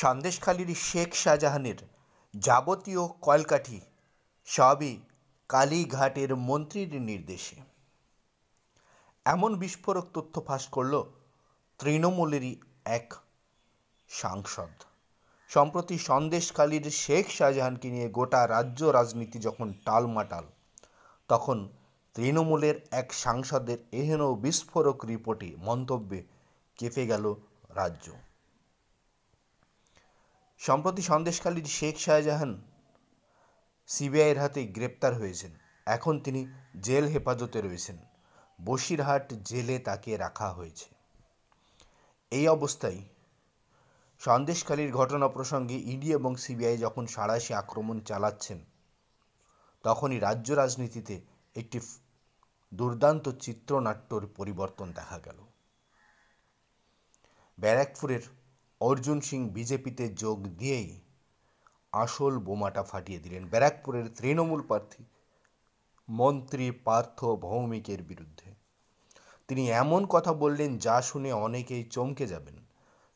সন্দেশখালির শেখ শাহজাহানের যাবতীয় কলকাঠি সবই কালীঘাটের মন্ত্রীর নির্দেশে। এমন বিস্ফোরক তথ্য ফাঁস করল তৃণমূলেরই এক সাংসদ। সম্প্রতি সন্দেশখালির শেখ শাহজাহানকে নিয়ে গোটা রাজ্য রাজনীতি যখন টালমাটাল, তখন তৃণমূলের এক সাংসদের এহেন বিস্ফোরক রিপোর্টে মন্তব্যে কেঁপে গেল রাজ্য। সম্প্রতি সন্দেশখালির শেখ শাহজাহান সিবিআইয়ের হাতে গ্রেপ্তার হয়েছেন। এখন তিনি জেল হেফাজতে রয়েছেন। বসিরহাট জেলে তাকে রাখা হয়েছে। এই অবস্থায় সন্দেশখালির ঘটনা প্রসঙ্গে ইডি এবং সিবিআই যখন সাঁড়াশি আক্রমণ চালাচ্ছেন, তখনই রাজ্য রাজনীতিতে একটি দুর্দান্ত চিত্রনাট্যর পরিবর্তন দেখা গেল। ব্যারাকপুরের অর্জুন সিং বিজেপিতে যোগ দিয়েই আসল বোমাটা ফাটিয়ে দিলেন ব্যারাকপুরের তৃণমূল প্রার্থী মন্ত্রী পার্থ ভৌমিকের বিরুদ্ধে। তিনি এমন কথা বললেন যা শুনে অনেকেই চমকে যাবেন।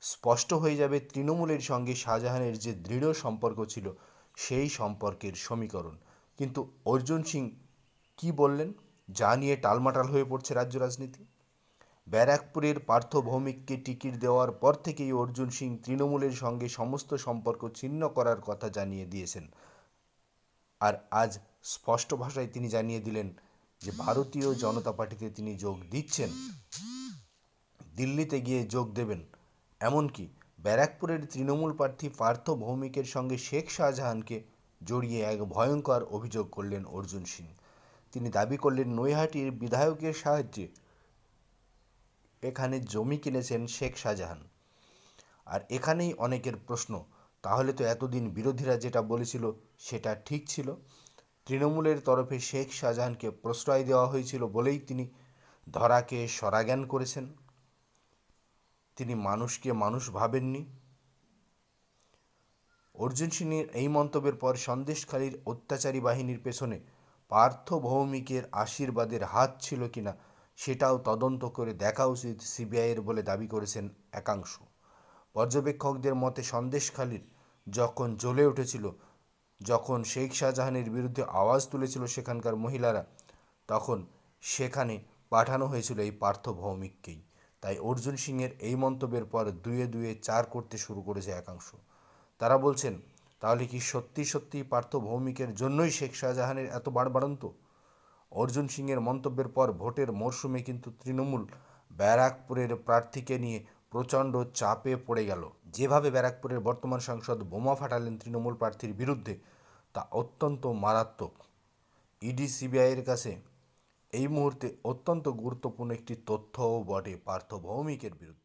স্পষ্ট হয়ে যাবে তৃণমূলের সঙ্গে শাহজাহানের যে দৃঢ় সম্পর্ক ছিল, সেই সম্পর্কের সমীকরণ। কিন্তু অর্জুন সিং কি বললেন, যা নিয়ে টালমাটাল হয়ে পড়ছে রাজ্য রাজনীতি? ব্যারাকপুরের পার্থ ভৌমিককে টিকিট দেওয়ার পর থেকেই অর্জুন সিং তৃণমূলের সঙ্গে সমস্ত সম্পর্ক ছিন্ন করার কথা জানিয়ে দিয়েছেন। আর আজ স্পষ্ট ভাষায় তিনি জানিয়ে দিলেন যে ভারতীয় জনতা পার্টিতে তিনি যোগ দিচ্ছেন, দিল্লিতে গিয়ে যোগ দেবেন। এমনকি ব্যারাকপুরের তৃণমূল প্রার্থী পার্থ ভৌমিকের সঙ্গে শেখ শাহজাহানকে জড়িয়ে এক ভয়ঙ্কর অভিযোগ করলেন অর্জুন সিং। তিনি দাবি করলেন নৈহাটির বিধায়কের সাহায্যে এখানে জমি কিনেছেন শেখ শাহজাহান। আর এখানেই অনেকের প্রশ্ন, তাহলে তো এতদিন বিরোধীরা যেটা বলেছিল সেটা ঠিক ছিল। তৃণমূলের তরফে শেখ শাহজাহানকে প্রশ্রয় দেওয়া হয়েছিল বলেই তিনি ধরাকে সরাজ্ঞান করেছেন। তিনি মানুষকে মানুষ ভাবেননি। অর্জুন সিংয়ের এই মন্তব্যের পর সন্দেশখালির অত্যাচারী বাহিনীর পেছনে পার্থ ভৌমিকের আশীর্বাদের হাত ছিল কিনা সেটাও তদন্ত করে দেখা উচিত সিবিআইয়ের বলে দাবি করেছেন একাংশ। পর্যবেক্ষকদের মতে সন্দেশখালির যখন জ্বলে উঠেছিল, যখন শেখ শাহজাহানের বিরুদ্ধে আওয়াজ তুলেছিল সেখানকার মহিলারা, তখন সেখানে পাঠানো হয়েছিল এই পার্থ ভৌমিককেই। তাই অর্জুন সিংয়ের এই মন্তব্যের পর দুয়ে দুয়ে চার করতে শুরু করেছে একাংশ। তারা বলছেন, তাহলে কি সত্যি সত্যি পার্থ ভৌমিকের জন্যই শেখ শাহজাহানের এত বাড়বাড়ন্ত? অর্জুন সিংয়ের মন্তব্যের পর ভোটের মরশুমে কিন্তু তৃণমূল ব্যারাকপুরের প্রার্থীকে নিয়ে প্রচণ্ড চাপে পড়ে গেল। যেভাবে ব্যারাকপুরের বর্তমান সাংসদ বোমা ফাটালেন তৃণমূল প্রার্থীর বিরুদ্ধে, তা অত্যন্ত মারাত্মক। ইডি সিবিআইয়ের কাছে এই মুহূর্তে অত্যন্ত গুরুত্বপূর্ণ একটি তথ্যও বটে পার্থ ভৌমিকের বিরুদ্ধে।